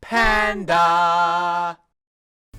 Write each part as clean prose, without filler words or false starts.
Panda!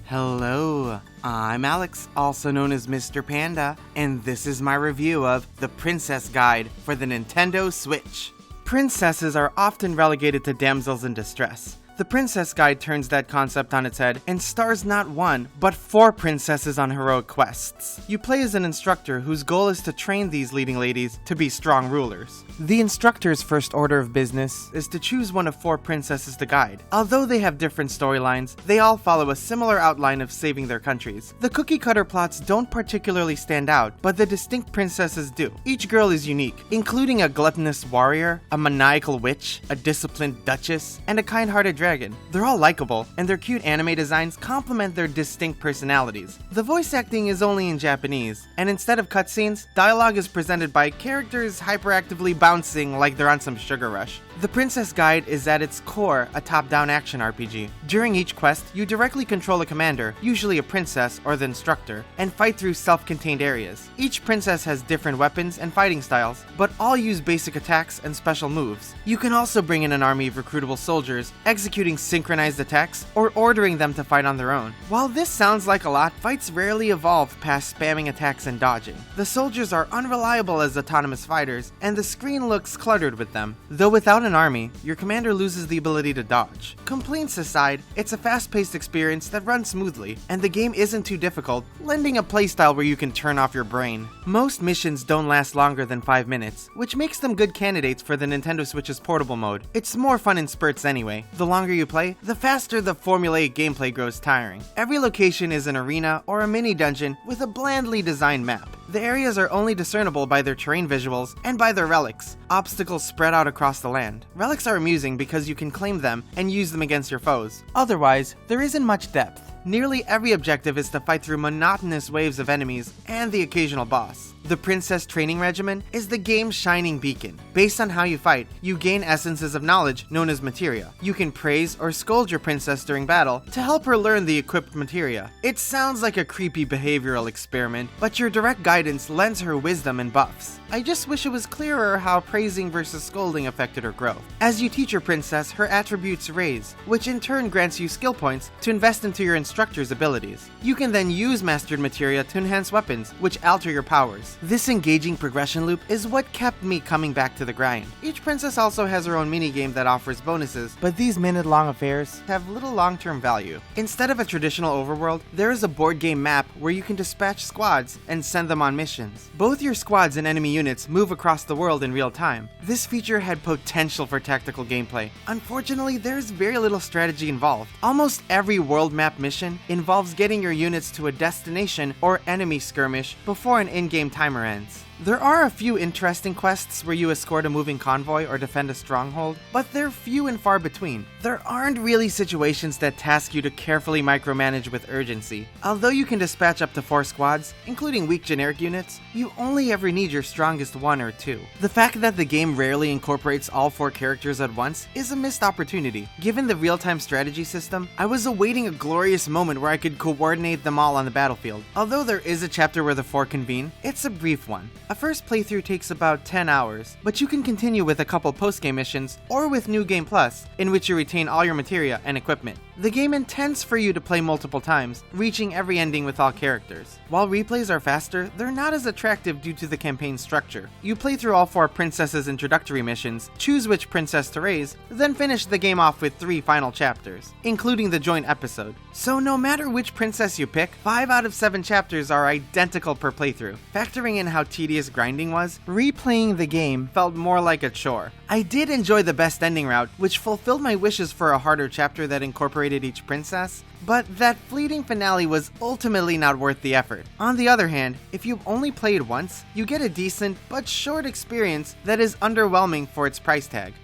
Hello, I'm Alex, also known as Mr. Panda, and this is my review of The Princess Guide for the Nintendo Switch. Princesses are often relegated to damsels in distress. The Princess Guide turns that concept on its head and stars not one, but 4 princesses on heroic quests. You play as an instructor whose goal is to train these leading ladies to be strong rulers. The instructor's first order of business is to choose one of 4 princesses to guide. Although they have different storylines, they all follow a similar outline of saving their countries. The cookie-cutter plots don't particularly stand out, but the distinct princesses do. Each girl is unique, including a gluttonous warrior, a maniacal witch, a disciplined duchess, and a kind-hearted dragon. They're all likable, and their cute anime designs complement their distinct personalities. The voice acting is only in Japanese, and instead of cutscenes, dialogue is presented by characters hyperactively bouncing like they're on some sugar rush. The Princess Guide is at its core a top-down action RPG. During each quest, you directly control a commander, usually a princess or the instructor, and fight through self-contained areas. Each princess has different weapons and fighting styles, but all use basic attacks and special moves. You can also bring in an army of recruitable soldiers, executing synchronized attacks, or ordering them to fight on their own. While this sounds like a lot, fights rarely evolve past spamming attacks and dodging. The soldiers are unreliable as autonomous fighters, and the screen looks cluttered with them. Though without an army, your commander loses the ability to dodge. Complaints aside, it's a fast-paced experience that runs smoothly, and the game isn't too difficult, lending a playstyle where you can turn off your brain. Most missions don't last longer than 5 minutes, which makes them good candidates for the Nintendo Switch's portable mode. It's more fun in spurts anyway. The longer you play, the faster the formulaic gameplay grows tiring. Every location is an arena or a mini-dungeon with a blandly designed map. The areas are only discernible by their terrain visuals and by their relics, obstacles spread out across the land. Relics are amusing because you can claim them and use them against your foes. Otherwise, there isn't much depth. Nearly every objective is to fight through monotonous waves of enemies and the occasional boss. The Princess Training Regimen is the game's shining beacon. Based on how you fight, you gain essences of knowledge known as materia. You can praise or scold your princess during battle to help her learn the equipped materia. It sounds like a creepy behavioral experiment, but your direct guidance lends her wisdom and buffs. I just wish it was clearer how praising versus scolding affected her growth. As you teach your princess, her attributes raise, which in turn grants you skill points to invest into your instructor's abilities. You can then use mastered materia to enhance weapons, which alter your powers. This engaging progression loop is what kept me coming back to the grind. Each princess also has her own minigame that offers bonuses, but these minute-long affairs have little long-term value. Instead of a traditional overworld, there is a board game map where you can dispatch squads and send them on missions. Both your squads and enemy units move across the world in real time. This feature had potential for tactical gameplay. Unfortunately, there's very little strategy involved. Almost every world map mission involves getting your units to a destination or enemy skirmish before an in-game timer ends. There are a few interesting quests where you escort a moving convoy or defend a stronghold, but they're few and far between. There aren't really situations that task you to carefully micromanage with urgency. Although you can dispatch up to 4 squads, including weak generic units, you only ever need your strongest 1 or 2. The fact that the game rarely incorporates all 4 characters at once is a missed opportunity. Given the real-time strategy system, I was awaiting a glorious moment where I could coordinate them all on the battlefield. Although there is a chapter where the 4 convene, it's a brief one. A first playthrough takes about 10 hours, but you can continue with a couple post-game missions or with New Game Plus, in which you retain all your materia and equipment. The game intends for you to play multiple times, reaching every ending with all characters. While replays are faster, they're not as attractive due to the campaign structure. You play through all 4 princesses' introductory missions, choose which princess to raise, then finish the game off with 3 final chapters, including the joint episode. So no matter which princess you pick, 5 out of 7 chapters are identical per playthrough. Factoring in how tedious grinding was, replaying the game felt more like a chore. I did enjoy the best ending route, which fulfilled my wishes for a harder chapter that incorporated each princess, but that fleeting finale was ultimately not worth the effort. On the other hand, if you've only played once, you get a decent but short experience that is underwhelming for its price tag.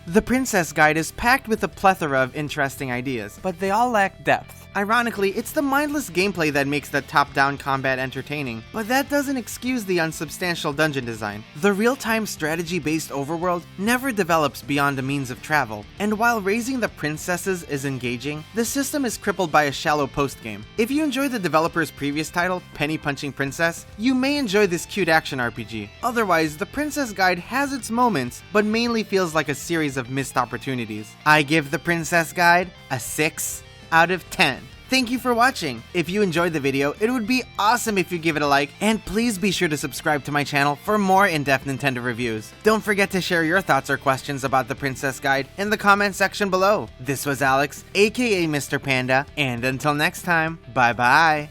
The Princess Guide is packed with a plethora of interesting ideas, but they all lack depth. Ironically, it's the mindless gameplay that makes the top-down combat entertaining, but that doesn't excuse the unsubstantial dungeon design. The real-time strategy-based overworld never develops beyond a means of travel, and while raising the princesses is engaging, the system is crippled by a shallow post-game. If you enjoy the developer's previous title, Penny Punching Princess, you may enjoy this cute action RPG. Otherwise, the Princess Guide has its moments, but mainly feels like a series series of missed opportunities. I give The Princess Guide a 6 out of 10. Thank you for watching. If you enjoyed the video, it would be awesome if you give it a like, and please be sure to subscribe to my channel for more in-depth Nintendo reviews. Don't forget to share your thoughts or questions about The Princess Guide in the comment section below. This was Alex, aka Mr. Panda, and until next time, bye bye.